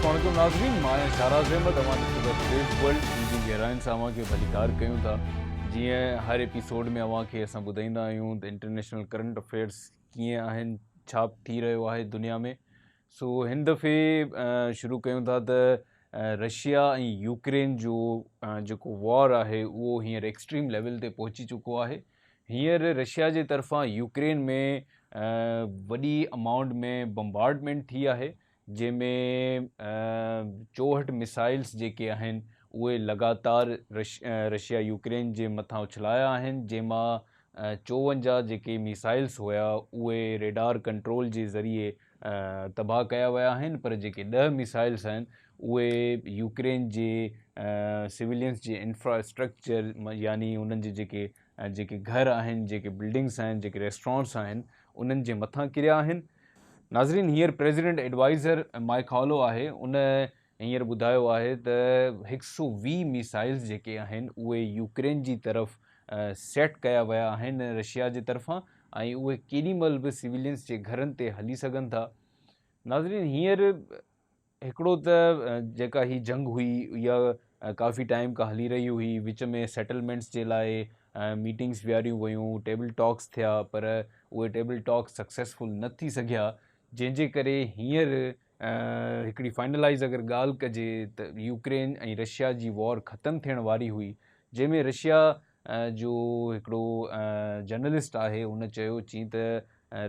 अस्सलामुअलैकुम नाज़रीन, मां शाहराज़ अहमद अवां टुडेज़ वर्ल्ड जी गहराइन सां अवां खे भलीकार कयूं था। जीअं हर एपिसोड में अवां खे असां ॿुधाईंदा आहियूं त इंटरनेशनल करंट अफेयर्स कीअं आहिनि, छा थी रहियो आहे दुनिया में। सो हिन दफ़े शुरू कयूं था त रशिया ऐं यूक्रेन जो जेको वॉर आहे उहो हींअर एक्सट्रीम लेवल ते पहुची चुको आहे। हींअर रशिया जे तरफ़ां यूक्रेन में वॾी अमाउंट में बम्बार्डमेंट थी आहे, जंहिंमें 64 मिसाइल्स जेके आहिनि उहे लगातार रशिया यूक्रेन जे मथां उछलाया आहिनि, जंहिंमां 54 जेके मिसाइल्स हुया उहे रेडार कंट्रोल जे ज़रिए तबाह कया विया आहिनि, पर जेके 10 मिसाइल्स आहिनि उहे यूक्रेन जे सिविलियंस जे इंफ्रास्ट्रक्चर यानी उन्हनि जे जेके घर आहिनि, जेके बिल्डिंग्स आहिनि, जेके रेस्टोरेंट्स आहिनि, उन्हनि जे मथां किरिया आहिनि। नाज़रीन, हींअर प्रेसिडेंट एडवाइज़र माइक हॉलो आहे, उन हींअर ॿुधायो आहे त 120 मिसाइल्स जेके आहिनि उहे यूक्रेन जी तरफ़ सेट कया विया आहिनि रशिया जे तरफ़ां, ऐं उहे केॾी महिल बि सिविलियंस जे घरनि ते हली सघनि था। नाज़रीन, हींअर हिकिड़ो त जेका ही जंग हुई इहा काफ़ी टाइम खां हली रही हुई, विच में सेटलमेंट्स जे लाइ मीटिंग्स विहारियूं वयूं, टेबल टॉक्स थिया, पर उहे टेबल टॉक्स सक्सेसफुल न थी सघिया, जंहिंजे करे हींअर हिकिड़ी फाइनलाइज़ अगरि ॻाल्हि कजे त यूक्रेन ऐं रशिया जी वॉर ख़तमु थियण वारी हुई, जंहिंमें रशिया जो हिकिड़ो जर्नलिस्ट आहे हुन चयो चई त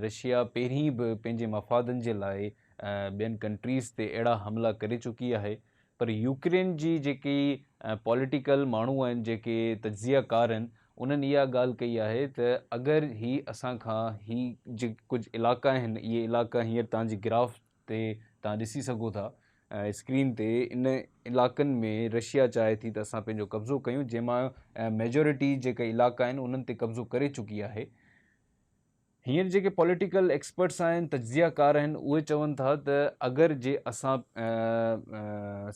रशिया पहिरीं बि पंहिंजे मफ़ादनि जे लाइ ॿियनि कंट्रीज़ ते अहिड़ा हमला करे चुकी आहे, पर यूक्रेन जी जेकी पॉलिटिकल माण्हू आहिनि, जेके तज्ज़ियाकार आहिनि, उन्हनि इहा ॻाल्हि कई आहे त अगरि ही असां खां ही जे कुझु इलाइक़ा आहिनि, इहे इलाइक़ा हींअर तव्हांजी ग्राफ ते तव्हां ॾिसी सघो था स्क्रीन ते, इन इलाइक़नि में रशिया चाहे थी त असां पंहिंजो कब्ज़ो कयूं, जंहिंमां मेजॉरिटी जेके इलाइक़ा आहिनि उन्हनि ते कब्ज़ो करे चुकी आहे। हींअर जेके पॉलिटिकल एक्सपर्ट्स आहिनि, तज्ज़ियाकार आहिनि, उहे चवनि था त अगरि जे असां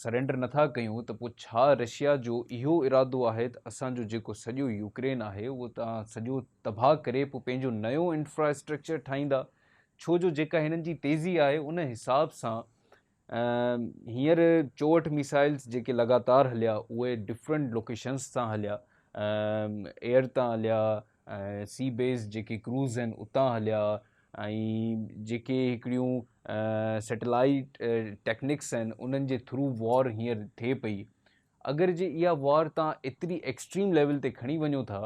सरेंडर नथा कयूं त पोइ छा रशिया जो इहो इरादो आहे त असांजो जेको सॼो यूक्रेन आहे उहो तव्हां सॼो तबाह करे पोइ पंहिंजो नयो इंफ्रास्ट्रक्चर ठाहींदा? छो जो जेका हिननि जी तेज़ी आहे उन हिसाब सां हींअर 64 मिसाइल्स जेके लगातार हलिया उहे डिफरेंट लोकेशंस तां हलिया, एयर तां हलिया, सी बेस जेके क्रूज़ आहिनि उतां हलिया, ऐं जेके हिकिड़ियूं सैटेलाइट टेक्निक्स आहिनि उन्हनि जे थ्रू वॉर हींअर थिए पई। अगरि जे इहा वॉर तव्हां एतिरी एक्सट्रीम लेवल ते खणी वञो था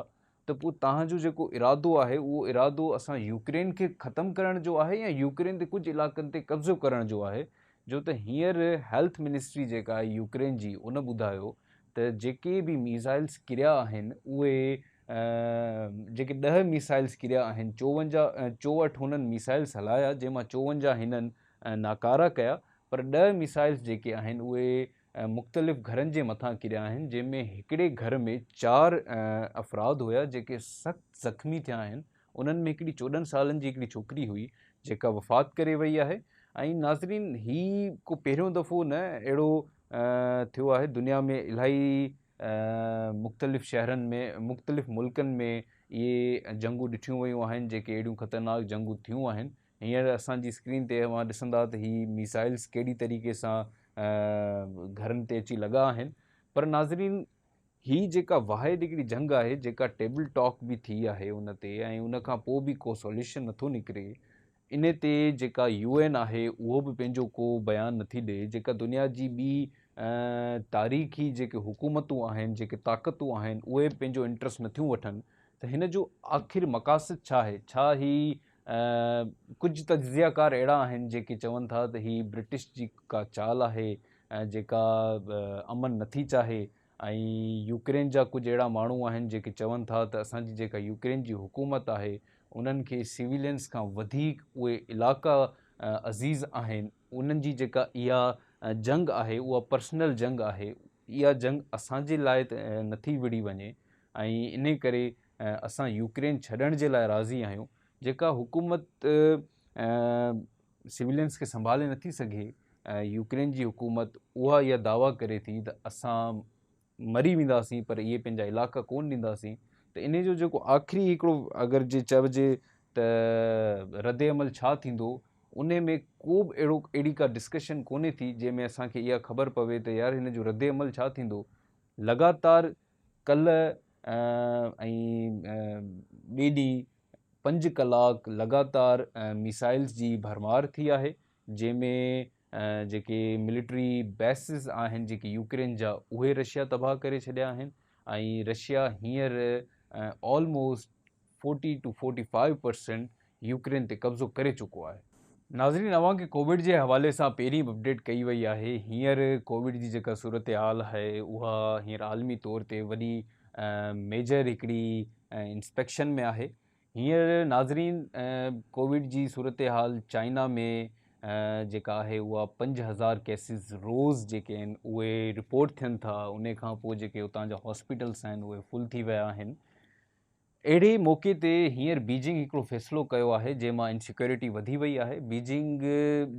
त पोइ तव्हांजो जेको इरादो आहे उहो इरादो असां यूक्रेन खे ख़तमु करण जो आहे या यूक्रेन ते कुझु इलाइक़नि ते कब्ज़ो करण जो आहे? जो त हींअर हेल्थ मिनिस्ट्री जेका आहे यूक्रेन जी उन ॿुधायो त जेके बि मिसाइल्स किरिया आहिनि उहे जेके 10 मिसाइल्स किरिया आहिनि, 64 हुननि मिसाइल्स हलाया, जंहिंमां 54 हिननि नाकारा कया, पर 10 मिसाइल्स जेके आहिनि उहे मुख़्तलिफ़ घरनि जे मथां किरिया आहिनि, जंहिंमें हिकिड़े घर में 4 अफ़राद हुया जेके सख़्तु ज़ख़्मी थिया आहिनि। उन्हनि में हिकिड़ी 14 सालनि जी हिकिड़ी छोकिरी हुई जेका वफ़ात करे वई आहे। ऐं नाज़रीन, ही को पहिरियों दफ़ो न अहिड़ो थियो आहे, दुनिया में इलाही मुख़्तलिफ़ शहरनि में, मुख़्तलिफ़ मुल्कनि में इहे जंगूं ॾिठियूं वयूं आहिनि, जेके अहिड़ियूं ख़तरनाक जंगूं थियूं आहिनि। हींअर असांजी स्क्रीन ते तव्हां ॾिसंदा त ही मिसाइल्स कहिड़ी तरीक़े सां घरनि ते अची लॻा आहिनि। पर नाज़रीन, ही जेका वाहिद हिकिड़ी जंग आहे जेका टेबल टॉक बि थी आहे उन ते, ऐं उन खां पोइ बि को सॉल्यूशन नथो निकिरे, इन ते जेका UN आहे उहो बि पंहिंजो को बयानु नथी ॾिए, जेका दुनिया जी ॿी तारीख़ी जेके हुकूमतूं आहिनि, जेके ताक़तूं आहिनि, उहे पंहिंजो इंट्रस्ट नथियूं वठनि, त हिन जो आख़िर मक़ासिद छा आहे? छा ही कुझु तज्ज़ियाकार अहिड़ा आहिनि जेके चवनि था त ही ब्रिटिश जी का चाल आहे जेका अमन नथी चाहे, ऐं यूक्रेन जा कुझु अहिड़ा माण्हू आहिनि जेके चवनि था त असांजी जेका यूक्रेन जी हुकूमत आहे उन्हनि खे सिविलियंस खां वधीक उहे इलाइक़ा अज़ीज़ आहिनि, उन्हनि जी जेका इहा जंग आहे उहा पर्सनल जंग आहे, इहा जंग असांजे लाइ त नथी विड़ी वञे, ऐं इन करे असां यूक्रेन छॾण जे लाइ राज़ी आहियूं। जेका हुकूमत सिविलियंस खे संभाले नथी सघे, यूक्रेन जी हुकूमत, उहा इहा दावा करे थी त असां मरी वेंदासीं पर इहे पंहिंजा इलाइक़ा कोन ॾींदासीं। त इन जो जेको आख़िरी हिकिड़ो अगरि जे चइजे त रद्द अमल छा थींदो, उन में को बि अहिड़ी का डिस्कशन कोन्हे थी जंहिंमें असांखे इहा ख़बर पवे त यार हिन जो रद्द अमल छा थींदो। लगातार कल्ह ऐं ॿिए ॾींहुं 5 कलाक लगातार मिसाइल्स जी भरमार थी आहे, जंहिंमें जेके मिलिट्री बेसिस आहिनि जेके यूक्रेन जा उहे रशिया तबाह करे छॾिया आहिनि ऐं रशिया हींअर ऑलमोस्ट 40 to 45% यूक्रेन ते कब्ज़ो करे चुको आहे। नाज़रीन, अव्हांखे कोविड जे हवाले सां पहिरीं बि अपडेट कई वई आहे। हींअर कोविड जी जेका सूरत हाल आहे उहा हींअर आलमी तौर ते वॾी मेजर हिकिड़ी इंस्पेक्शन में आहे। हींअर नाज़रीन कोविड जी सूरत हाल चाइना में जेका आहे उहा 5000 केसिस रोज़ जेके आहिनि उहे रिपोर्ट थियनि था। उन खां पोइ जेके उतां जा हॉस्पिटल्स आहिनि उहे फुल थी विया आहिनि। अहिड़े मौक़े ते हींअर बीजिंग हिकिड़ो फ़ैसिलो कयो आहे जंहिंमां इनसिक्योरिटी वधी वई आहे। बीजिंग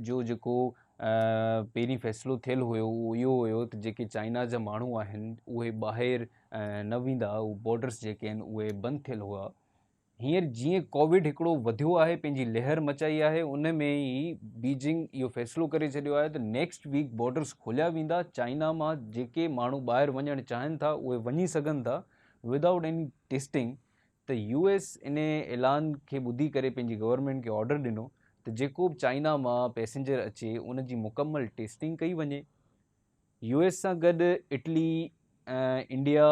जो जेको पहिरीं फ़ैसिलो थियल हुयो उहो इहो हुयो त जेके चाइना जा माण्हू आहिनि उहे ॿाहिरि न वेंदा, उहे बॉर्डर्स जेके आहिनि उहे बंदि थियल हुआ। हींअर जीअं कोविड हिकिड़ो वधियो आहे, पंहिंजी लहर मचाई आहे, उन में ई बीजिंग इहो फ़ैसिलो करे छॾियो आहे त नेक्स्ट वीक बॉर्डर्स खोलिया वेंदा। चाइना मां जेके माण्हू ॿाहिरि वञणु चाहिनि था उहे वञी सघनि था विदाउट एनी टेस्टिंग। त US इन ऐलान खे ॿुधी करे पंहिंजी गवर्नमेंट खे ऑर्डर ॾिनो त जेको बि चाइना मां पैसेंजर अचे उन जी मुकमल टेस्टिंग कई वञे। US सां गॾु इटली, इंडिया,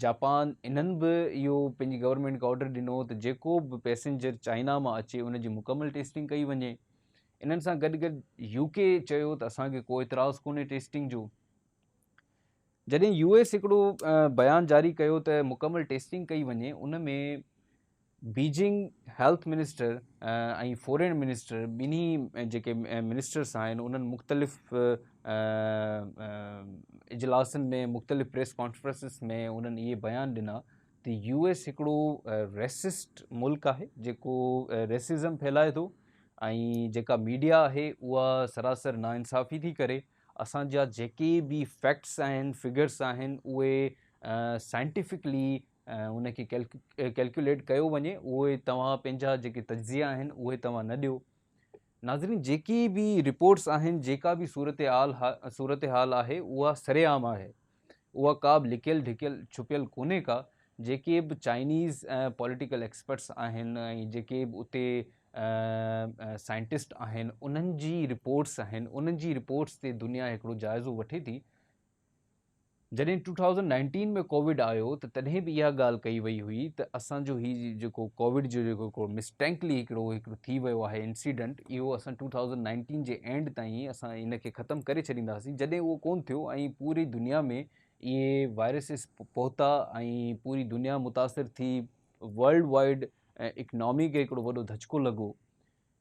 जापान इन्हनि बि इहो पंहिंजी गवर्नमेंट खे ऑर्डर ॾिनो त जेको बि पैसेंजर चाइना मां अचे उन जी मुकमल टेस्टिंग कई वञे। इन्हनि सां गॾु गॾु UK चयो त असांखे को इतराज़ कोन्हे टेस्टिंग जो। जॾहिं US हिकिड़ो बयानु जारी कयो त मुकमल टेस्टिंग कई वञे, उन में बीजिंग हेल्थ मिनिस्टर ऐं फॉरेन मिनिस्टर ॿिन्ही जेके मिनिस्टर्स आहिनि उन्हनि मुख़्तलिफ़ इजलासनि में, मुख़्तलिफ़ प्रेस कॉन्फ्रेंसिस में उन्हनि इहे बयानु ॾिना त US हिकिड़ो रेसिस्ट मुल्क आहे जेको रेसिज़म फैलाए थो ऐं जेका मीडिया आहे उहा सरासर नाइंसाफ़ी थी करे। असांजा जेके बि फैक्ट्स आहिनि, फिगर्स आहिनि, उहे साइंटिफिकली उनखे कैलकुलेट कयो वञे, उहे तव्हां पंहिंजा जेके तज्ज़िया आहिनि उहे तव्हां न ॾियो। नाज़रीन, जेकी बि रिपोर्ट्स आहिनि, जेका बि सूरत हाल आहे उहा सरेआम आहे, उहा का बि लिकियल ढिकियल छुपियल कोन्हे का। जेके बि चाइनीज़ पॉलिटिकल एक्सपर्ट्स आहिनि ऐं जेके बि उते साइंटिस्ट आहिनि उन्हनि जी रिपोर्ट्स आहिनि, उन्हनि जी रिपोर्ट्स ते दुनिया हिकिड़ो जाइज़ो वठे थी। जॾहिं 2019 में कोविड आयो त तॾहिं बि इहा ॻाल्हि कई वई हुई त असांजो हीउ जेको कोविड जो जेको मिस्टेंकली हिकिड़ो थी वियो आहे इंसिडेंट, इहो असां 2019 जे एंड ताईं असां इनखे ख़तमु करे छॾींदासीं। जॾहिं उहो कोन्ह थियो ऐं पूरी दुनिया में इहे वायरसिस पहुता ऐं पूरी दुनिया मुतासिर थी, वर्ल्ड वाइड इकनॉमी खे हिकिड़ो वॾो धचको लॻो।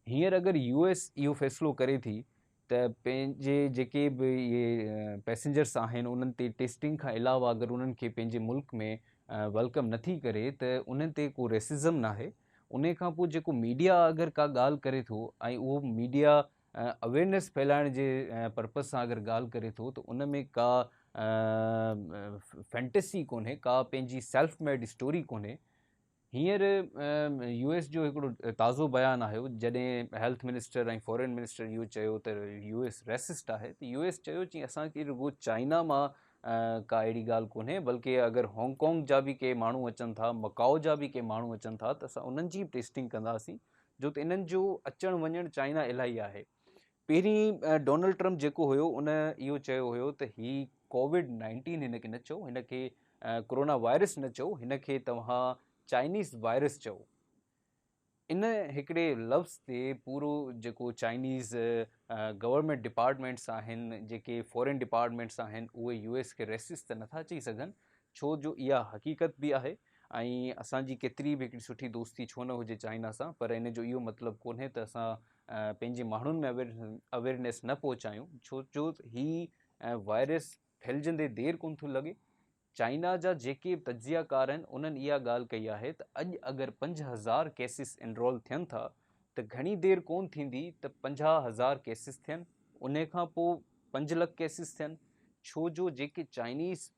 हींअर अगरि US इहो फ़ैसिलो करे थी त पंहिंजे जेके बि इहे पैसेंजर्स आहिनि उन्हनि ते टेस्टिंग खां अलावा अगरि उन्हनि खे पंहिंजे मुल्क में वेलकम नथी करे त उन्हनि ते को रेसिज़म न आहे। उन खां पोइ जेको मीडिया अगरि का ॻाल्हि करे थो ऐं उहो मीडिया अवेयरनेस फैलाइण जे पर्पज़ सां अगरि ॻाल्हि करे थो त उन में का फैंटेसी कोन्हे, का पंहिंजी सेल्फ मेड स्टोरी कोन्हे। हींअर US जो हिकिड़ो ताज़ो बयानु आयो जॾहिं हेल्थ मिनिस्टर ऐं फॉरेन मिनिस्टर इहो चयो त US रेसिस्ट आहे, त US चयो चई असांखे रुॻो चाइना मां का अहिड़ी ॻाल्हि कोन्हे, बल्कि अगरि हांगकांग जा बि के माण्हू अचनि था, मकाओ जा बि के माण्हू अचनि था त असां उन्हनि जी टेस्टिंग कंदासीं, जो त इन्हनि जो अचणु वञणु चाइना इलाही आहे। पहिरीं डोनाल्ड ट्रम्प जेको हुयो उन इहो चयो हुयो त हीउ COVID-19 हिनखे न चओ, हिनखे कोरोना वायरस न चओ, हिनखे तव्हां चाइनीज़ वायरस चओ। इन हिकिड़े लफ़्ज़ ते पूरो जेको चाइनीज़ गवर्नमेंट डिपार्टमेंट्स आहिनि, जेके फॉरेन डिपार्टमेंट्स आहिनि, उहे US खे रेसिस्ट त नथा चई सघनि, छो जो इहा हक़ीक़त बि आहे ऐं असांजी केतिरी बि हिकिड़ी सुठी दोस्ती छो न हुजे चाइना सां, पर इन जो इहो मतिलबु कोन्हे त असां पंहिंजे माण्हुनि में अवेयरनेस न पहुचायूं, छो जो हीउ वायरस फैलिजंदे देरि कोन थो लॻे। चाइना जा जेके बि तज्ज़ियाकार आहिनि उन्हनि इहा ॻाल्हि कई आहे त अॼु अगरि 5000 केसिस एनरोल थियनि था त घणी देरि कोन थींदी त 50,000 केसिस थियनि, उन खां पोइ 5 लख केसिस थियनि, छो जो जेके चाइनीज़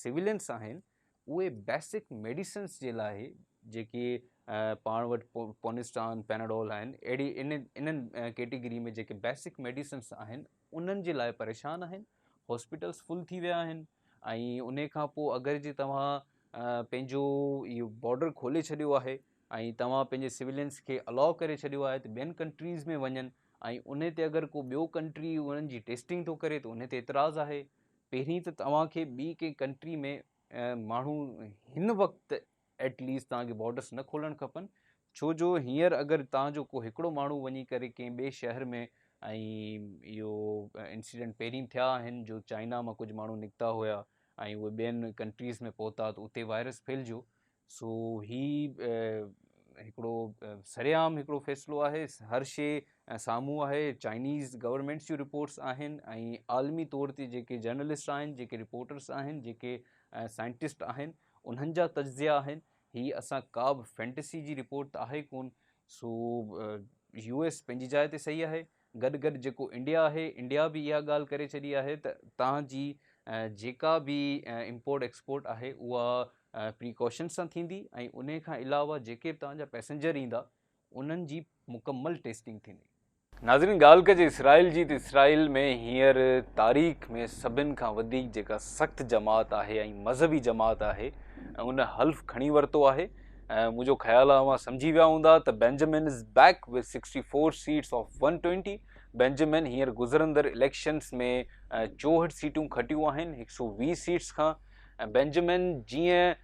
सिविलियंस आहिनि उहे बेसिक मेडिसिन्स जे लाइ जेके पाण वटि पोनिस्टान पैनाडोल आहिनि, अहिड़ी इन्हनि कैटेगरी में जेके बेसिक मेडिसिन्स आहिनि उन्हनि जे लाइ परेशान आहिनि। हॉस्पिटल्स फुल थी विया आहिनि ऐं उन खां पोइ अगरि जे तव्हां पंहिंजो इहो बॉर्डर खोले छॾियो आहे ऐं तव्हां पंहिंजे सिविलियंस खे अलाउ करे छॾियो आहे त ॿियनि कंट्रीज़ में वञनि ऐं उन ते अगरि को ॿियो कंट्री उन्हनि जी टेस्टिंग थो करे त उन ते एतिराज़ु आहे। पहिरीं त तव्हांखे ॿी कंहिं कंट्री में माण्हू हिन वक़्तु एटलीस्ट तव्हांखे बॉर्डर्स न खोलणु खपनि, छो जो हींअर अगरि तव्हांजो को हिकिड़ो माण्हू वञी करे कंहिं ॿिए शहर में ऐं इहो इंसिडेंट पहिरीं थिया आहिनि जो चाइना मां कुझु माण्हू निकिता हुया ऐं उहे ॿियनि कंट्रीज़ में पहुता त उते वायरस फैलिजियो। सो ही हिकिड़ो सरेआम हिकिड़ो फ़ैसिलो आहे, हर शइ साम्हूं आहे। चाइनीज़ गवर्नमेंट्स जूं रिपोर्ट्स आहिनि ऐं आलमी तौर ते जेके जर्नलिस्ट आहिनि, जेके रिपोर्टर्स आहिनि, जेके साइंटिस्ट आहिनि, उन्हनि जा तज्ज़िया आहिनि। ही असां का बि फैंटेसी जी रिपोर्ट त आहे कोन। सो US पंहिंजी जाइ ते सही आहे, गॾु गॾु जेको इंडिया आहे, इंडिया बि इहा ॻाल्हि करे छॾी आहे त तव्हांजी जेका बि इम्पोर्ट एक्सपोर्ट आहे उहा प्रिकॉशन सां थींदी ऐं उन खां अलावा जेके बि तव्हांजा पैसेंजर ईंदा उन्हनि जी मुकमल टेस्टिंग थींदी। नाज़रीन, ॻाल्हि कजे इसराइल जी त इसराइल में हींअर तारीख़ में सभिनि खां वधीक जेका सख़्तु जमात आहे ऐं मज़हबी जमात आहे उन हल्फ़ खणी वरितो आहे। मुंहिंजो ख़्यालु आहे, सम्झी विया हूंदा त Benjamin is back with 64 seats of 120। Benjamin हींअर गुज़रंदड़ इलेक्शन्स में 64 सीटूं खटियूं आहिनि 120 सीट्स खां। बेंजामिन जीअं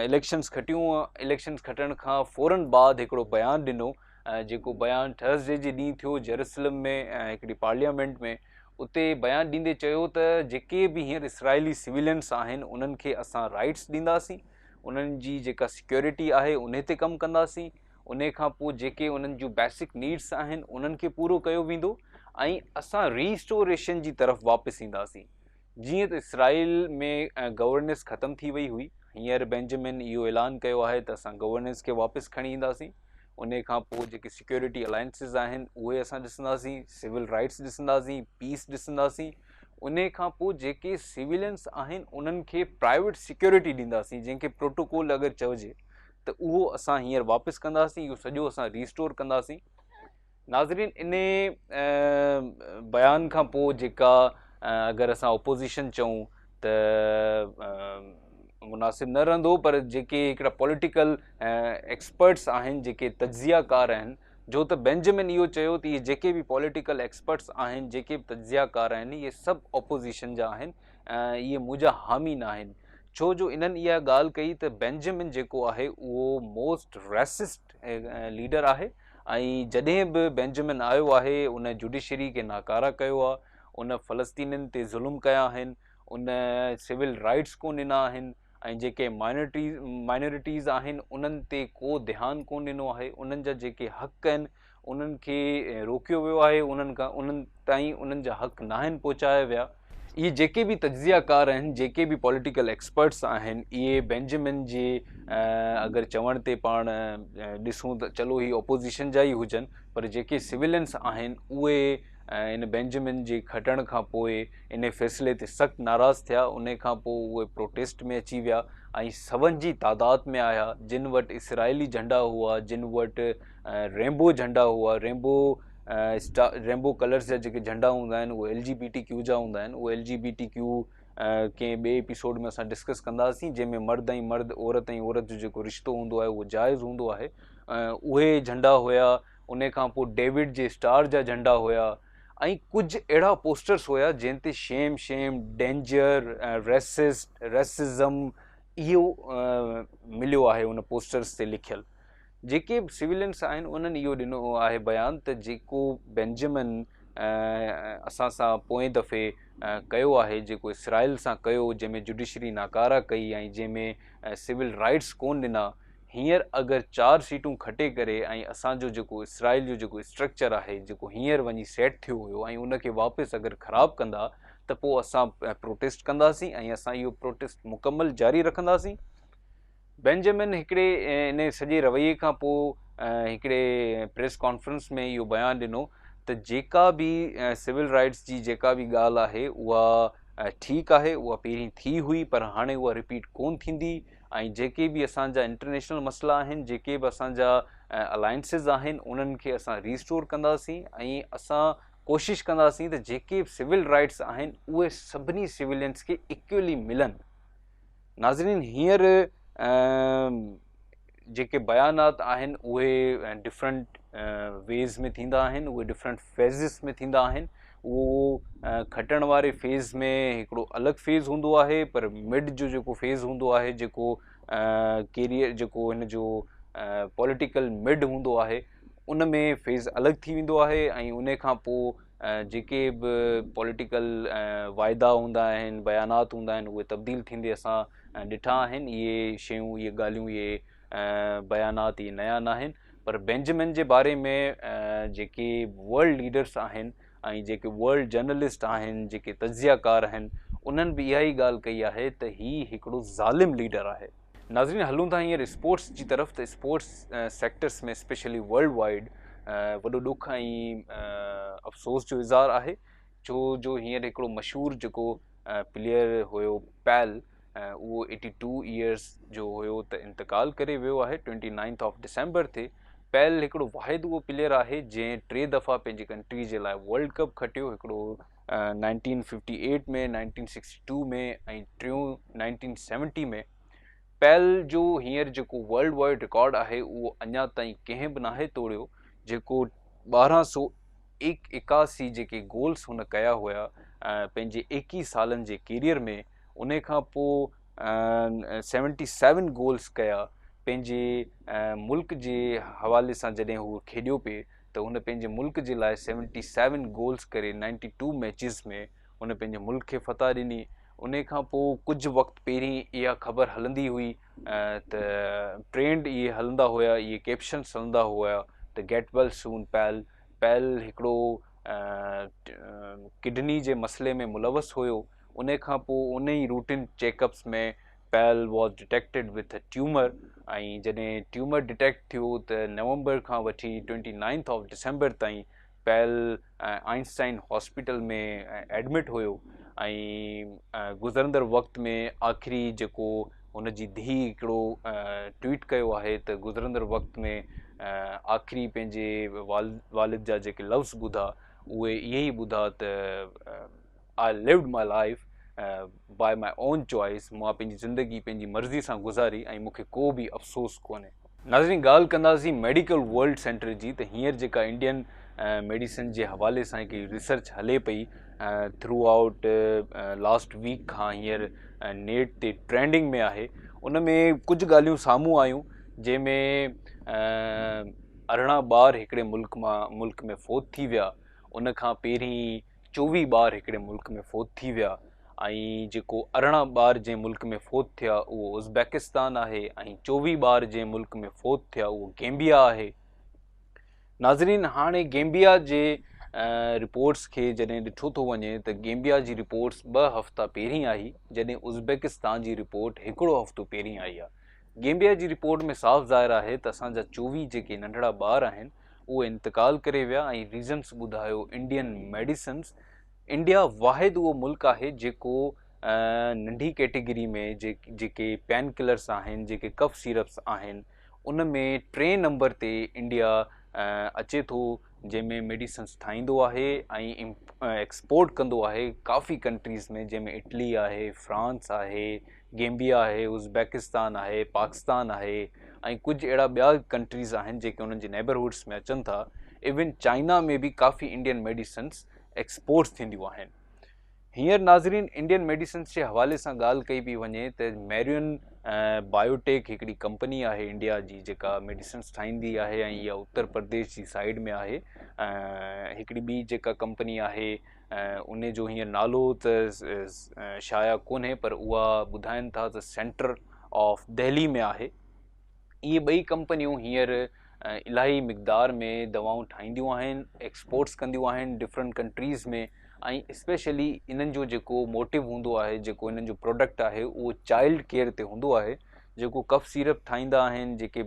इलेक्शन्स खटण खां फ़ौरन बाद हिकिड़ो बयानु ॾिनो, जेको बयानु थर्सडे जे ॾींहुं थियो जेरूसलम में हिकिड़ी पार्लियामेंट में। उते बयानु ॾींदे चयो त जेके बि हींअर इसराइली सिविलियंस आहिनि उन्हनि खे असां राइट्स ॾींदासीं, उन्हनि जी जेका सिक्योरिटी आहे उन ते कमु कंदासीं, उन खां पोइ जेके उन्हनि जूं बेसिक नीड्स आहिनि उन्हनि खे पूरो कयो वेंदो ऐं असां रीस्टोरेशन जी तरफ़ वापसि ईंदासीं। जीअं त इसराइल में गवर्नेंस ख़तमु थी वई हुई, हींअर बेंजामिन इहो ऐलान कयो आहे त असां गवर्नेंस खे वापसि खणी ईंदासीं। उन खां पोइ जेके सिक्योरिटी अलायंसिस आहिनि उहे असां ॾिसंदासीं, सिविल राइट्स ॾिसंदासीं, पीस ॾिसंदासीं। उन खां पोइ जेके सिविलियंस आहिनि उन्हनि खे प्राइवेट सिक्योरिटी ॾींदासीं, जंहिंखे प्रोटोकॉल अगरि चइजे त उहो असां हींअर वापसि कंदासीं, इहो सॼो असां रीस्टोर कंदासीं। नाज़रीन, इन बयान खां पोइ जेका अगरि असां ओपोज़िशन चऊं त मुनासिब न रहंदो, पर जेके हिकिड़ा पॉलिटिकल एक्सपर्ट्स आहिनि, जेके तज्ज़ियाकार आहिनि, जो त बेंजामिन इहो चयो त इहे जेके बि पॉलिटिकल एक्सपर्ट्स आहिनि, जेके बि तज्ज़ियाकार आहिनि, इहे सभु ओपोज़िशन जा आहिनि, इहे मुंहिंजा हामी न आहिनि। छो जो इन्हनि इहा ॻाल्हि कई त बेंजामिन जेको आहे उहो मोस्ट रेसिस्ट लीडर आहे ऐं जॾहिं बि बेंजामिन आयो आहे उन जुडिशरी खे नाकारा कयो आहे, उन फ़लस्तीनियुनि ते ज़ुल्म कया आहिनि, उन सिविल राइट्स कोन ॾिना आहिनि ऐं जेके माइनॉरिटीज़ आहिनि उन्हनि ते को ध्यानु कोन ॾिनो आहे। उन्हनि जा जेके हक़ आहिनि उन्हनि खे रोकियो वियो आहे, उन्हनि ताईं उन्हनि जा हक़ न आहिनि पहुचाया विया। इहे जेके बि तज्ज़ियाकार आहिनि, जेके बि पॉलिटिकल एक्सपर्ट्स आहिनि, इहे बेंजामिन जे अगरि चवण ते पाण ॾिसूं त चलो ही ओपोज़िशन जा ई हुजनि, पर जेके सिविलियंस आहिनि उहे इन बेंजामिन जे खटण खां पोइ इन फ़ैसिले ते सख़्तु नाराज़ थिया। उन खां पोइ उहे प्रोटेस्ट में अची विया ऐं सवनि जी तादाद में आया। जिन वटि इसराइली झंडा हुआ, जिन वटि रेम्बो झंडा हुआ, रेम्बो कलर्स जा जेके झंडा हूंदा आहिनि उहे LGBTQ जा हूंदा आहिनि। उहे LGBTQ कंहिं ॿिए एपिसोड में असां डिस्कस कंदासीं, जंहिंमें मर्द ऐं मर्द, औरत ऐं औरत जो जेको रिश्तो हूंदो आहे उहो जाइज़ हूंदो आहे। उहे झंडा हुया। उन खां पोइ डेविड जे स्टार जा झंडा हुया ऐं कुझु अहिड़ा पोस्टर्स हुया जंहिं ते शेम डेंजर, रेसिज़म इहो मिलियो आहे उन पोस्टर्स ते लिखियलु। जेके सिविलियंस आहिनि उन्हनि इहो ॾिनो आहे बयानु त जेको बेंजामिन असां सां पोएं दफ़े कयो आहे, जेको इसराइल सां कयो, जंहिंमें जुडिशरी नाकारा कई ऐं जंहिंमें सिविल राइट्स कोन ॾिना, हींअर अगरि 4 सीटूं खटे करे ऐं असांजो जेको इसराइल जो जेको स्ट्रक्चर आहे, जेको हींअर वञी सेट थियो हुयो, ऐं उनखे वापसि अगरि ख़राबु कंदा त पोइ असां प्रोटेस्ट कंदासीं ऐं असां इहो प्रोटेस्ट मुकमल जारी रखंदासीं। बेंजामिन हिकिड़े इन सॼे रवैये खां पोइ हिकिड़े प्रेस कॉन्फ्रेंस में इहो बयानु ॾिनो त जेका बि सिविल राइट्स जी जेका बि ॻाल्हि आहे उहा ठीकु आहे, उहा पहिरीं थी हुई पर हाणे उहा रिपीट कोन थींदी ऐं जेके बि असांजा इंटरनेशनल मसइला आहिनि, जेके बि असांजा अलायंसिस आहिनि, उन्हनि खे असां रिस्टोर कंदासीं ऐं असां कोशिशि कंदासीं त जेके सिविल राइट्स आहिनि उहे सभिनी सिविलियंस खे इक्वली मिलनि। नाज़रीन, हींअर जेके बयानात आहिनि उहे डिफरेंट वेज़ में थींदा आहिनि, उहे डिफरेंट फेज़िस में थींदा आहिनि। उहो खटण वारे फेज़ में हिकिड़ो अलॻि फेज़ हूंदो आहे, पर मिड जो जेको फेज़ हूंदो आहे, जेको कैरियर जेको हिन जो पॉलिटिकल मिड हूंदो आहे, उन में फेज़ अलॻि थी वेंदो आहे। ऐं उन खां पोइ जेके बि पॉलिटिकल वाइदा हूंदा आहिनि, बयानात हूंदा आहिनि, उहे तब्दील थींदे असां ॾिठा आहिनि। इहे शयूं, इहे ॻाल्हियूं, इहे बयानात इहे नया न आहिनि। पर बेंजामिन जे बारे में जेके वर्ल्ड लीडर्स आहिनि ऐं जेके वर्ल्ड जर्नलिस्ट आहिनि, जेके तज्ज़ियाकार आहिनि, उन्हनि बि इहा ई ॻाल्हि कई आहे त हीउ हिकिड़ो ज़ालिम लीडर आहे। नाज़रीन, हलूं था हींअर स्पोर्ट्स जी तरफ़। त स्पोर्ट्स सेक्टर्स में स्पेशली वर्ल्ड वाइड वॾो ॾुख ऐं अफ़सोस जो इज़हार आहे, छो जो हींअर हिकिड़ो मशहूरु जेको प्लेयर हुयो पैल, उहो 82 ईयर्स जो हुयो त इंतकाल करे वियो आहे 29 डिसेंबर ते। पैल हिकिड़ो वाहिद उहो प्लेयर आहे जंहिं 3 दफ़ा पंहिंजी कंट्री जे लाइ वर्ल्ड कप खटियो, हिकिड़ो 1958 में, 1962 में ऐं टियों 1970 में। पैल जो हींअर जेको वर्ल्ड वाइड रिकॉर्ड आहे उहो अञा ताईं कंहिं बि नाहे तोड़ियो, जेको 1281 जेके गोल्स हुन कया हुया पंहिंजे 21 सालनि जे कैरियर में। उन खां पोइ 77 गोल्स कया पंहिंजे मुल्क जे हवाले सां। जॾहिं हू खेॾियो पिए त हुन पंहिंजे मुल्क जे लाइ 77 गोल्स करे 92 मैचिस में हुन पंहिंजे मुल्क खे फतह ॾिनी। उन खां पोइ कुझु वक़्तु पहिरीं इहा ख़बर हलंदी हुई त ट्रेंड इहे हलंदा हुया, इहे कैप्शन्स हलंदा हुया त गेट वेल सून पैल। पैल हिकिड़ो किडनी जे मसइले में मुलवस हुयो। उन खां पोइ उन ई रूटीन चेकअप्स में पैल was detected with a tumour. ऐं जॾहिं ट्यूमर डिटेक्ट थियो त नवंबर खां वठी 29 डिसेंबर ताईं पैल आइंस्टाइन हॉस्पिटल में एडमिट हुयो। ऐं गुज़रंदड़ वक़्त में आख़िरी जेको हुन जी धीउ हिकिड़ो ट्वीट कयो आहे त गुज़रंदड़ वक़्त में आख़िरी पंहिंजे वालिद जा जेके लफ़्ज़ ॿुधा उहे इहे ई ॿुधा त I lived my life by my own choice. मां पंहिंजी ज़िंदगी पंहिंजी मर्ज़ी सां गुज़ारी ऐं मूंखे को बि अफ़सोस कोन्हे। नाज़रीन, ॻाल्हि कंदासीं मेडिकल वर्ल्ड सेंटर जी। त हींअर जेका इंडियन मेडिसिन जे हवाले सां हिकिड़ी रिसर्च हले पई थ्रू आउट लास्ट वीक खां हींअर नेट ते ट्रेंडिंग में आहे। उन में कुझु ॻाल्हियूं साम्हूं आयूं जंहिंमें 18 ॿार हिकिड़े मुल्क में फ़ौत थी विया। उन खां पहिरीं 24 ॿार हिकिड़े मुल्क में फ़ौत थी विया। ऐं जेको 18 ॿार जंहिं मुल्क में फ़ौत थिया उहो उज़्बेकिस्तान आहे ऐं 24 ॿार जंहिं मुल्क में फ़ौत थिया उहो गैम्बिया आहे। नाज़रीन, हाणे गैम्बिया जे रिपोर्ट्स खे जॾहिं ॾिठो थो वञे त गैम्बिया जी रिपोर्ट्स 2 हफ़्ता पहिरीं आई, जॾहिं उज़्बेकिस्तान जी रिपोर्ट हिकिड़ो हफ़्तो पहिरीं आई आहे। गैम्बिया जी रिपोर्ट में साफ़ ज़ाहिर आहे त असांजा 24 जेके नंढड़ा ॿार आहिनि उहे इंतकाल करे विया ऐं रीज़न्स ॿुधायो इंडियन मेडिसिन्स। इंडिया वाहिद उहो मुल्क आहे जेको नंढी कैटेगरी में जेके पेन किलर्स आहिनि, जेके कफ सिरप्स आहिनि, उन में 3 नंबर ते इंडिया अचे थो, जंहिंमें मेडिसिन्स ठाहींदो आहे ऐं एक्सपोर्ट कंदो आहे काफ़ी कंट्रीज़ में, जंहिंमें इटली आहे, फ्रांस आहे, गैम्बिया आहे, उज़्बेकिस्तान आहे, पाकिस्तान आहे ऐं कुझु अहिड़ा ॿिया कंट्रीज़ आहिनि जेके उन्हनि जे नेबरहुड्स में अचनि था। इवन चाइना में बि काफ़ी इंडियन मेडिसिन्स एक्सपोर्ट्स थींदियूं आहिनि। हींअर नाज़रीन, इंडियन मेडिसिन्स जे हवाले सां ॻाल्हि कई पई वञे त मैरियन बायोटेक हिकिड़ी कंपनी आहे इंडिया जी जेका मेडिसिन्स ठाहींदी आहे ऐं इहा उत्तर प्रदेश जी साइड में आहे। हिकिड़ी ॿी जेका कंपनी आहे उन जो हींअर नालो त शाया कोन्हे, पर उहा ॿुधाइनि था त सेंटर ऑफ दिल्ली में आहे। इहे ॿई कंपनियूं हींअर इलाही मिक़दार में दवाऊं ठाहींदियूं आहिनि, एक्सपोर्ट्स कंदियूं आहिनि डिफरेंट कंट्रीज़ में। ऐं स्पेशली इन्हनि जो जेको मोटिव हूंदो आहे, जेको इन्हनि जो प्रोडक्ट आहे, उहो चाइल्ड केयर ते हूंदो आहे। जेको कफ सिरप ठाहींदा आहिनि, जेके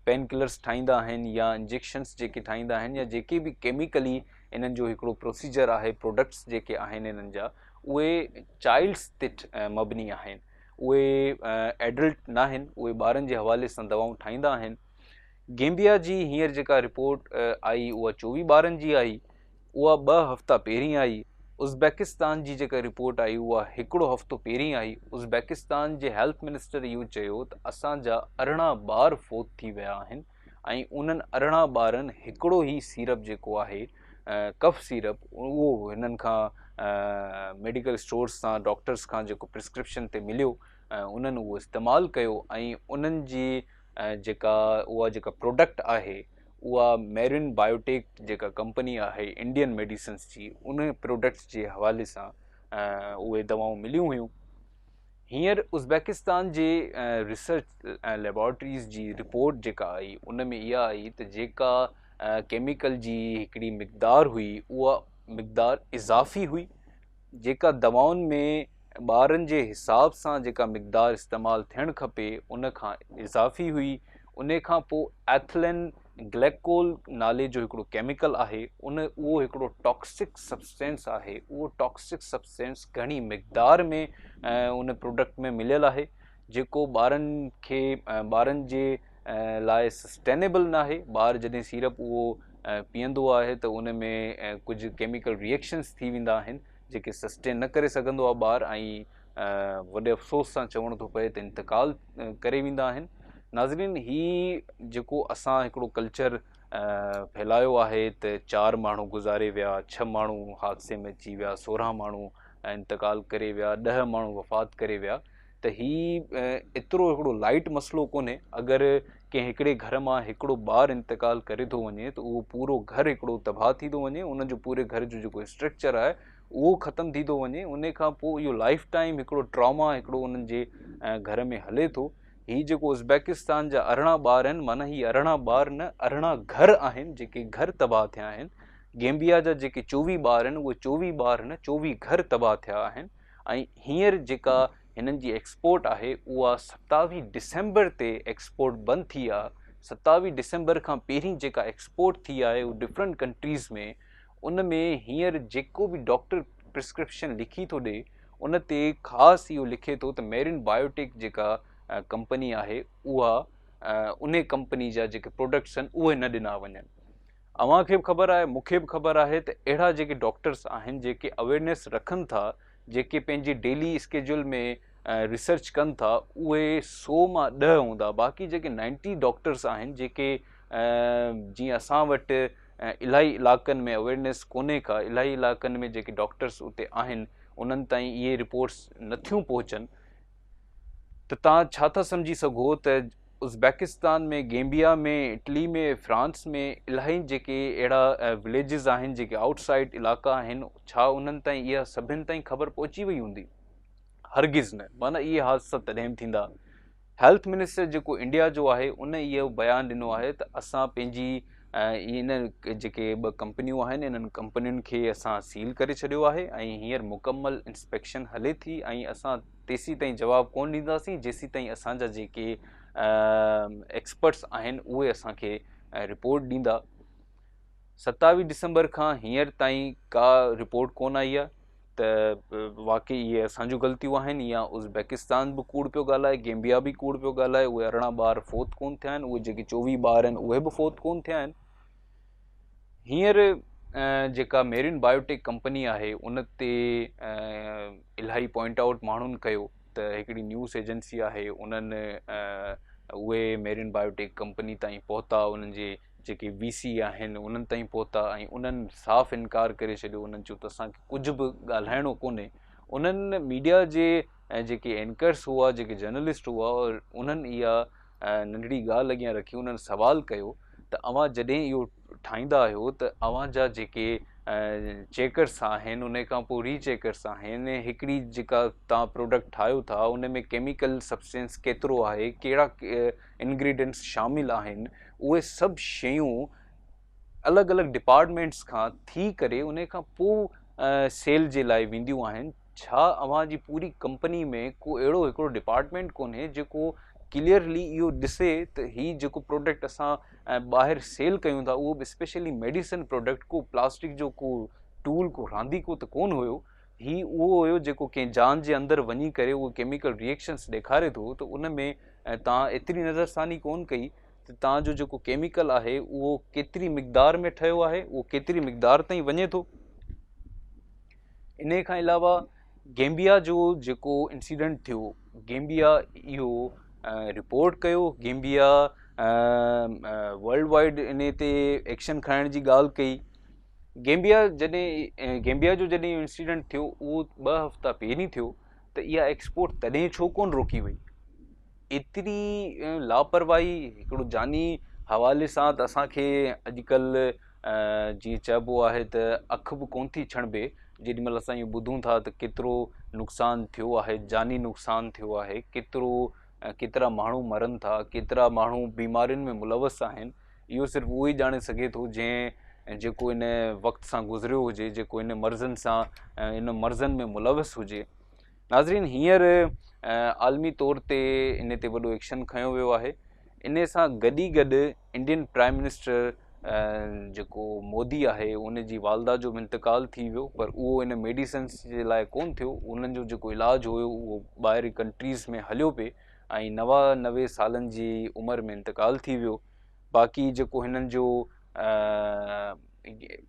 पेन किलर्स ठाहींदा आहिनि या इंजेक्शन्स जेके ठाहींदा आहिनि या जेके बि केमिकली इन्हनि जो हिकिड़ो प्रोसीजर आहे, प्रोडक्ट्स जेके आहिनि इन्हनि जा, उहे चाइल्ड्स ते मबनी आहिनि। उहे एडल्ट न आहिनि, उहे ॿारनि जे हवाले सां दवाऊं ठाहींदा आहिनि। गेम्बिया जी हींअर जेका रिपोर्ट आई उहा 24 ॿारनि जी आई, उहा 2 हफ़्ता पहिरीं आई। उज़्बेकिस्तान जी जेका रिपोर्ट आई उहा 1 हफ़्तो पहिरीं आई। उज़्बेकिस्तान जे हेल्थ मिनिस्टर इहो चयो त असांजा 18 ॿार फोत थी विया आहिनि ऐं उन्हनि 18 ॿारनि हिकिड़ो ई सीरप जेको आहे कफ सीरप, उहो हिननि खां मेडिकल स्टोर्स सां डॉक्टर्स खां जेको प्रिस्क्रिप्शन ते मिलियो उन्हनि उहो इस्तेमालु कयो ऐं उन्हनि जी जेका प्रोडक्ट आहे उहा मेरिन बायोटेक जेका कंपनी आहे इंडियन मेडिसिन्स जी, उन प्रोडक्ट्स जे हवाले सां उहे दवाऊं मिलियूं हुयूं। हींअर उज़्बेकिस्तान जे रिसर्च लेबॉरेटरीज़ जी रिपोर्ट जेका आई उन में इहा आई त जेका केमिकल जी हिकिड़ी मिक़दार हुई उहा मिक़दार इज़ाफ़ी हुई। जेका दवाउनि में ॿारनि जे हिसाब सां जेका मिक़दार इस्तेमालु थियणु खपे उन खां इज़ाफ़ी हुई। उन खां पोइ एथिलीन ग्लाइकोल नाले जो हिकिड़ो केमिकल आहे, उहो हिकिड़ो टॉक्सिक सब्सटेंस आहे। उहो टॉक्सिक सब्सटेंस घणी मिक़दार में उन प्रोडक्ट में मिलियल आहे, जेको ॿारनि जे लाइ सस्टेनेबल न आहे। ॿार जॾहिं सीरप उहो पीअंदो आहे त उन में कुझु केमिकल रिएक्शन्स थी वेंदा आहिनि जेके सस्टेन न करे सघंदो आहे ॿार, ऐं वॾे अफ़सोस सां चवणो थो पए त इंतकाल करे वेंदा आहिनि। नाज़रीन, ही जेको असां हिकिड़ो कल्चर फैलायो आहे त 4 माण्हू गुज़ारे विया, 6 माण्हू हादसे में अची विया, 16 माण्हू इंतकाल करे विया, 10 माण्हू वफ़ात करे विया, त ही एतिरो हिकिड़ो लाइट मसइलो कोन्हे। अगरि कंहिं हिकिड़े घर मां हिकिड़ो ॿारु इंतकाल करे थो वञे त उहो पूरो घर हिकिड़ो तबाह थी थो वञे, उनजो पूरे घर जो जेको स्ट्रक्चर आहे उहो ख़तमु थी थो वञे। उन खां पोइ इहो लाइफ टाइम हिकिड़ो ट्रॉमा हिकिड़ो उन्हनि जे घर में हले थो। ही जेको उज़्बेकिस्तान जा 18 ॿार आहिनि, माना ही 18 ॿार न 18 घर आहिनि जेके घर तबाह थिया आहिनि। गेम्बिया जा जेके 24 ॿार आहिनि उहे 24 ॿार न 24 घर तबाह थिया आहिनि। ऐं हींअर जेका हिननि जी एक्सपोर्ट आहे उहा 27 डिसेंबर ते एक्सपोर्ट बंदि थी आहे। 27 डिसेंबर खां पहिरीं जेका एक्सपोर्ट थी आहे उहा डिफरेंट कंट्रीज़ में, उन में हींअर जेको बि डॉक्टर प्रिस्क्रिप्शन लिखी थो ॾे उन ते ख़ासि इहो लिखे थो त मेरिन बायोटेक जेका कंपनी आहे उहा उन कंपनी जा जेके प्रोडक्ट्स आहिनि उहे न ॾिना वञनि। अव्हांखे बि ख़बर आहे, मूंखे बि ख़बर आहे त अहिड़ा जेके डॉक्टर्स आहिनि जेके अवेयरनेस रखनि था, जेके पंहिंजे डेली स्केड्यूल में रिसर्च कनि था, उहे 100 मां 10 हूंदा। बाक़ी जेके 90 डॉक्टर्स आहिनि जेके जीअं असां वटि इलाही इलाइक़नि में अवेयरनेस कोन्हे का, इलाही इलाइक़नि में जेके डॉक्टर्स उते आहिनि उन्हनि ताईं इहे रिपोर्ट्स नथियूं पहुचनि, त तव्हां छा था सम्झी सघो त उज़्बेकिस्तान में, गेम्बिया में, इटली में, फ्रांस में इलाही जेके अहिड़ा विलेजिस आहिनि जेके आउटसाइड इलाइक़ा आहिनि, छा उन्हनि ताईं इहा सभिनि ताईं ख़बर पहुची वई हूंदी? हरगिज़ न। माना इहे हादसा तॾहिं थींदा। हेल्थ मिनिस्टर जेको इंडिया जो आहे उन इहो बयानु ॾिनो आहे त असां पंहिंजी इन जेके 2 कंपनियूं आहिनि इन्हनि कंपनियुनि खे असां सील करे छॾियो आहे ऐं हींअर मुकमल इंस्पेक्शन हले थी ऐं असां तेसीं ताईं जवाबु कोन ॾींदासीं जेसीं ताईं असांजा जेके एक्सपर्ट्स आहिनि उहे असांखे रिपोर्ट ॾींदा। 27 डिसेंबर खां हींअर ताईं का रिपोर्ट कोन आई आहे त वाकई इहे असांजूं ग़लतियूं आहिनि या उज़्बेकिस्तान बि कूड़ पियो ॻाल्हाए, गेम्बिया बि कूड़ पियो ॻाल्हाए। उहे 18 ॿार फोत कोन थिया आहिनि, उहे जेके 24 ॿार आहिनि उहे बि फोत कोन थिया आहिनि। हींअर जेका मेरिन बायोटेक कंपनी आहे उन ते इलाही पॉइंट आउट माण्हुनि कयो त हिकिड़ी न्यूज़ एजेंसी आहे, उन्हनि उहे मेरिन बायोटेक कंपनी ताईं पहुता, उन्हनि जे जेके VC आहिनि उन्हनि ताईं पहुता ऐं उन्हनि साफ़ इनकार करे छॾियो। उन्हनि चयो त असांखे कुझु बि ॻाल्हाइणो कोन्हे। उन्हनि मीडिया जे जेके एंकर्स हुआ, जेके जर्नलिस्ट हुआ, और उन्हनि इहा नंढड़ी ॻाल्हि अॻियां रखी। उन्हनि सवाल कयो त अव्हां जॾहिं इहो ठाहींदा आहियो त अव्हांजा जेके चेकर्स आहिनि उन खां पोइ रीचेकर्स आहिनि, हिकिड़ी जेका तव्हां प्रोडक्ट ठाहियो था उन में केमिकल सब्सटेंस केतिरो आहे, कहिड़ा इंग्रीडियंट्स शामिल आहिनि, उहे सभु शयूं अलॻि अलॻि डिपार्टमेंट्स खां थी करे उन खां पोइ सेल जे लाइ वेंदियूं आहिनि। छा अव्हांजी पूरी कंपनी में को अहिड़ो हिकिड़ो डिपार्टमेंट कोन्हे जेको क्लियरली इहो ॾिसे त हीउ जेको प्रोडक्ट असां ॿाहिरि सेल कयूं था उहो बि स्पेशली मेडिसिन प्रोडक्ट, को प्लास्टिक जो को टूल, को रांदीको त कोन हुयो, ही उहो हुयो जेको कंहिं जान जे अंदरि वञी करे उहो केमिकल रिएक्शन्स ॾेखारे थो, त उन में तव्हां एतिरी नज़रसानी कोन कई त तव्हांजो जेको केमिकल आहे उहो केतिरी मिक़दार में ठहियो आहे, उहो केतिरी मिक़दार ताईं वञे थो। इन खां अलावा गैम्बिया जो जेको इंसिडेंट थियो, गैम्बिया इहो रिपोर्ट कयो, गैम्बिया वर्ल्ड वाइड इन ते एक्शन खणण जी ॻाल्हि कई। गैम्बिया जो जॾहिं इंसिडेंट थियो उहो 2 हफ़्ता पहिरीं थियो, त इहा एक्सपोर्ट तॾहिं छो कोन रोकी वई? एतिरी लापरवाही हिकिड़ो जानी हवाले सां त असांखे अॼुकल्ह जीअं चइबो आहे त अखि बि कोन थी छणिबे जेॾी महिल असां इहो ॿुधूं था त केतिरो नुक़सानु थियो आहे, जानी नुक़सानु थियो आहे, केतिरा माण्हू मरनि था, केतिरा माण्हू बीमारियुनि में मुलवस आहिनि। इहो सिर्फ़ु उहो ई ॼाणे सघे थो जेको इन वक़्त सां गुज़रियो हुजे, जेको इन मर्ज़नि में मुलवस हुजे। नाज़रीन, हींअर आलमी तौर ते इन ते वॾो एक्शन खयो वियो आहे। इन सां गॾु गॾु इंडियन प्राइम मिनिस्टर जेको मोदी आहे उन जी वालदा जो इंतकाल थी वियो, पर उहो इन मेडिसिन्स जे लाइ कोन थियो। उन्हनि जो जेको इलाजु हुयो उहो ॿाहिरि कंट्रीज़ में हलियो पिए ऐं 99 सालनि जी उमिरि में इंतकाल थी वियो। बाक़ी जेको हिननि जो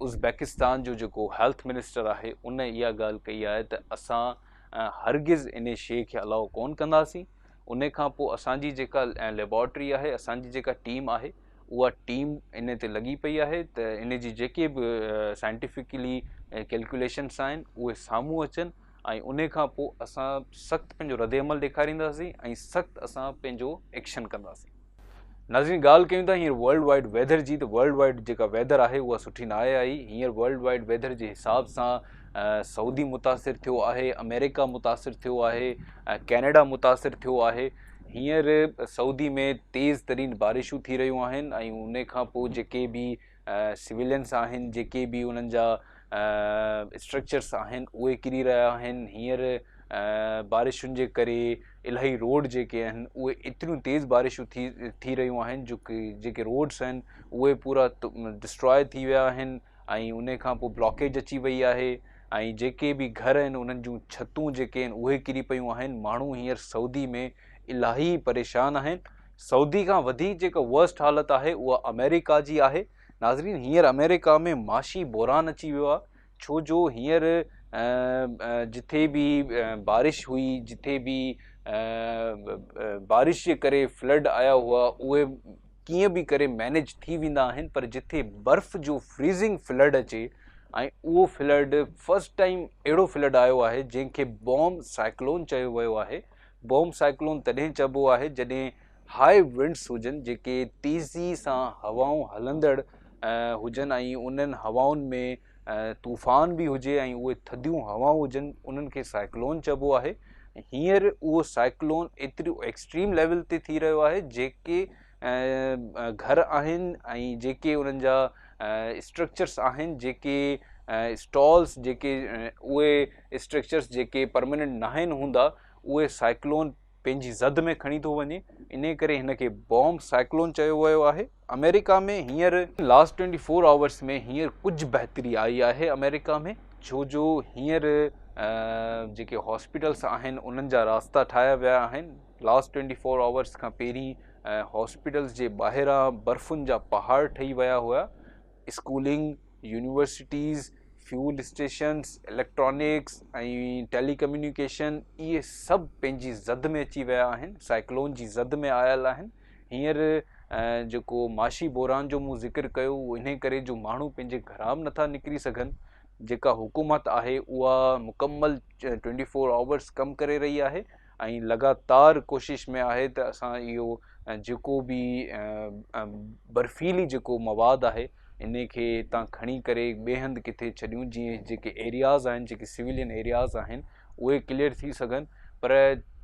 उज़्बेकिस्तान जो जेको हेल्थ मिनिस्टर आहे उन इहा ॻाल्हि कई आहे त असां हरगिज़ इन शइ खे अलाउ कोन कंदासीं। उन खां पोइ असांजी जेका लेबॉरेटरी आहे, असांजी जेका टीम आहे, उहा टीम इन ते लॻी पई आहे त इन जी जेके बि साइंटिफिकली कैलकुलेशन्स आहिनि उहे साम्हूं अचनि ऐं उन खां पोइ असां सख़्तु पंहिंजो रद्द अमल ॾेखारींदासीं ऐं सख़्तु असां पंहिंजो एक्शन कंदासीं। नाज़रीन, ॻाल्हि कयूं था हींअर वर्ल्ड वाइड वेदर जी, त वर्ल्ड वाइड जेका वेदर आहे उहा सुठी न आहे आई। हींअर वर्ल्ड वाइड वेदर जे हिसाब सां सऊदी मुतासिर थियो आहे, अमेरिका मुतासिर थियो आहे, कैनेडा मुतासिर थियो आहे। हींअर सऊदी में तेज़ तरीन बारिशूं थी रहियूं आहिनि ऐं उन खां पोइ जेके बि सिविलियंस आहिनि, जेके बि उन्हनि जा स्ट्रक्चर्स आहिनि उहे किरी रहिया आहिनि। हींअर बारिशुनि जे करे इलाही रोड जेके आहिनि उहे एतिरियूं तेज़ बारिशूं थी रहियूं आहिनि जेके रोड्स आहिनि उहे पूरा डिस्ट्रॉय थी विया आहिनि ऐं उन खां पोइ ब्लॉकेज अची वई आहे ऐं जेके बि घर आहिनि उन्हनि जूं छतूं जेके आहिनि उहे किरी पियूं आहिनि। माण्हू हींअर सऊदी में इलाही परेशान आहिनि। सऊदी खां वधीक जेका वर्स्ट हालत आहे उहा अमेरिका जी आहे। नाज़रीन, हींअर अमेरिका में माशी बोरान अची वियो आहे, छो जो हींअर जिथे बि बारिश हुई, जिथे बि बारिश जे करे फ्लड आया हुआ उहे कीअं बि करे मैनेज थी वेंदा आहिनि, पर जिथे बर्फ़ जो फ्रीज़िंग फ्लड अचे ऐं उहो फ्लड फर्स्ट टाइम अहिड़ो फ्लड आयो आहे जंहिंखे बॉम्ब साइक्लोन चयो वियो आहे। बॉम्ब साइक्लोन तॾहिं चइबो आहे जॾहिं हाई विंड्स हुजनि, जेके तेज़ी सां हवाऊं हलंदड़ हुजनि ऐं उन्हनि हवाउनि में तूफ़ान बि हुजे ऐं उहे थधियूं हवाऊं हुजनि, उन्हनि खे साइक्लोन चइबो आहे। हींअर उहो साइक्लोन एतिरियूं एक्सट्रीम लेवल ते थी रहियो आहे, जेके घर आहिनि ऐं जेके उन्हनि जा स्ट्रक्चर्स आहिनि, जेके स्टॉल्स, जेके उहे स्ट्रक्चर्स जेके परमानेंट न आहिनि हूंदा, उहे साइक्लोन पंहिंजी ज़द में खणी थो वञे। इन करे हिन खे बॉम्ब साइक्लोन चयो वियो आहे। अमेरिका में हींअर लास्ट 24 आवर्स में हींअर कुझु बहितरी आई आहे अमेरिका में, छो जो हींअर जेके हॉस्पिटल्स आहिनि उन्हनि जा रास्ता ठाहिया विया आहिनि। लास्ट 24 आवर्स खां पहिरीं हॉस्पिटल्स जे ॿाहिरां बर्फ़ुनि जा पहाड़ ठही विया हुआ। Schooling, universities, fuel stations, electronics ऐं टेलीकम्युनिकेशन, इहे सभु पंहिंजी ज़द में अची विया आहिनि, साइक्लोन जी ज़द में आयल आहिनि। हींअर जेको माशी बोरान जो मूं ज़िक्र कयो उहो इन करे जो माण्हू पंहिंजे घरां बि नथा निकिरी सघनि। जेका हुकूमत आहे उहा मुकमल 24 आवर्स कमु करे रही आहे ऐं लगातार कोशिश में आहे त असां इहो जेको बि बर्फ़ीली जेको मवाद आहे इन खे तव्हां खणी करे ॿिए हंधि किथे छॾियूं, जीअं जेके एरियाज़ आहिनि, जेके सिविलियन एरियाज़ आहिनि उहे क्लियर थी सघनि। पर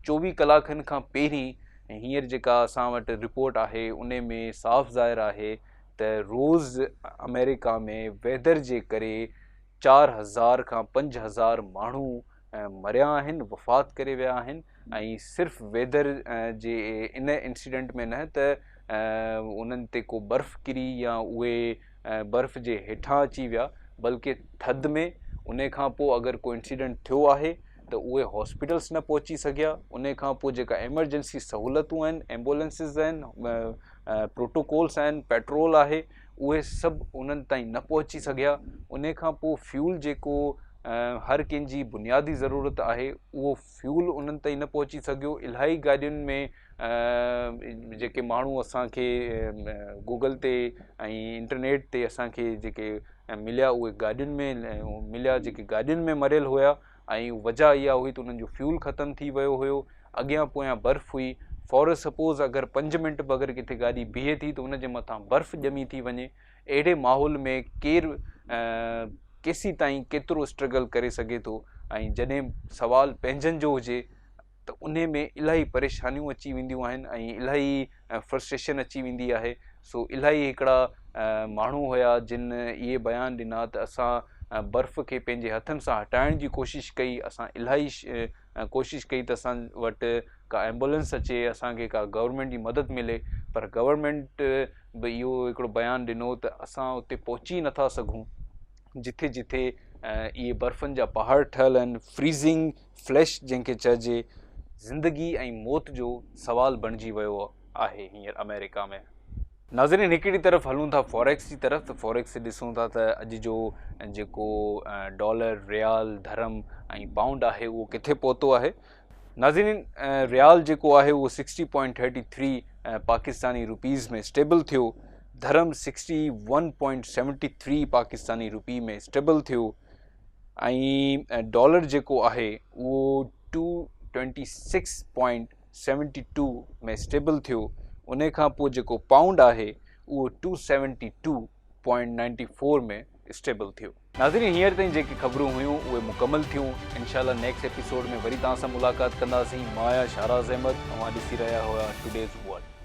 24 कलाकनि खां पहिरीं हींअर जेका असां वटि रिपोर्ट आहे उन में साफ़ ज़ाहिर आहे त रोज़ अमेरिका में वेदर जे करे 4000 खां 5000 माण्हू मरिया आहिनि, वफ़ात करे विया आहिनि। ऐं सिर्फ़ु वेदर जे इन इंसिडेंट में न त उन्हनि ते को बर्फ़ किरी या उहे बर्फ़ जे हेठां अची विया, बल्कि थधि में उन खां पोइ अगरि को इंसिडेंट थियो आहे त उहे हॉस्पिटल्स न पहुची सघिया। उन खां पोइ जेका एमरजेंसी सहूलियतूं आहिनि, एम्बुलेंसिस आहिनि, प्रोटोकॉल्स आहिनि, पेट्रोल आहे, उहे सभु उन्हनि ताईं न पहुची सघिया। उन खां पोइ फ्यूल जेको हर कंहिंजी बुनियादी ज़रूरत आहे उहो फ्यूल उन्हनि ताईं न पहुची सघियो। इलाही गाॾियुनि में जेके माण्हू असांखे गूगल ते ऐं इंटरनेट ते असांखे जेके मिलिया उहे गाॾियुनि में मिलिया, जेके गाॾियुनि में मरियल हुया, ऐं वजह इहा हुई त उन्हनि जो फ्यूल ख़तमु थी वियो हुयो। अॻियां पोयां बर्फ़ हुई। फॉर सपोज़ अगरि 5 मिंट बि अगरि किथे गाॾी बीहे थी त उनजे मथां बर्फ़ ॼमी थी वञे। अहिड़े माहौल में केरु केसीं ताईं केतिरो स्ट्रगल करे सघे थो। ऐं जॾहिं सवाल पंहिंजनि जो हुजे त उन में इलाही परेशानियूं अची वेंदियूं आहिनि ऐं इलाही फ्रस्ट्रेशन अची वेंदी आहे। सो इलाही हिकिड़ा माण्हू हुया जिन इहे बयानु ॾिना त असां बर्फ़ खे पंहिंजे हथनि सां हटाइण जी कोशिशि कई। असां इलाही कोशिशि कई त असां वटि का एम्बुलेंस अचे, असांखे का गवर्नमेंट जी मदद मिले, पर गवर्नमेंट बि इहो हिकिड़ो बयानु ॾिनो त असां उते पहुची नथा सघूं जिथे जिथे इहे बर्फ़नि जा पहाड़ ठहियल आहिनि। फ्रीज़िंग फ्लैश जंहिंखे चइजे, ज़िंदगी ऐं मौत जो सवाल बणिजी वियो आहे हींअर अमेरिका में। नाज़रीन, हिकिड़ी तरफ़ हलूं था फॉरेक्स जी तरफ़, त फॉरेक्स ॾिसूं था त अॼु जो जेको डॉलर, रियाल, धर्म ऐं पाउंड आहे उहो किथे पहुतो आहे। नाज़रीन, रियाल जेको आहे उहो 60.33 पाकिस्तानी रुपीज़ में स्टेबल थियो। धर्म 61.73 पाकिस्तानी रुपी में स्टेबल थियो। ऐं डॉलर जेको आहे उहो 226.72 में स्टेबल थियो। उन खां पोइ जेको पाउंड आहे उहो 272.94 में स्टेबल थियो। नाज़रीन, हींअर ताईं जेके ख़बरूं हुयूं उहे मुकमल थियूं। इंशाल्लाह नेक्स्ट एपिसोड में वरी तव्हां सां मुलाक़ात कंदासीं। मां आहियां शाहराज़ अहमद, तव्हां ॾिसी रहिया हुआ टुडेज़ वर्ल्ड।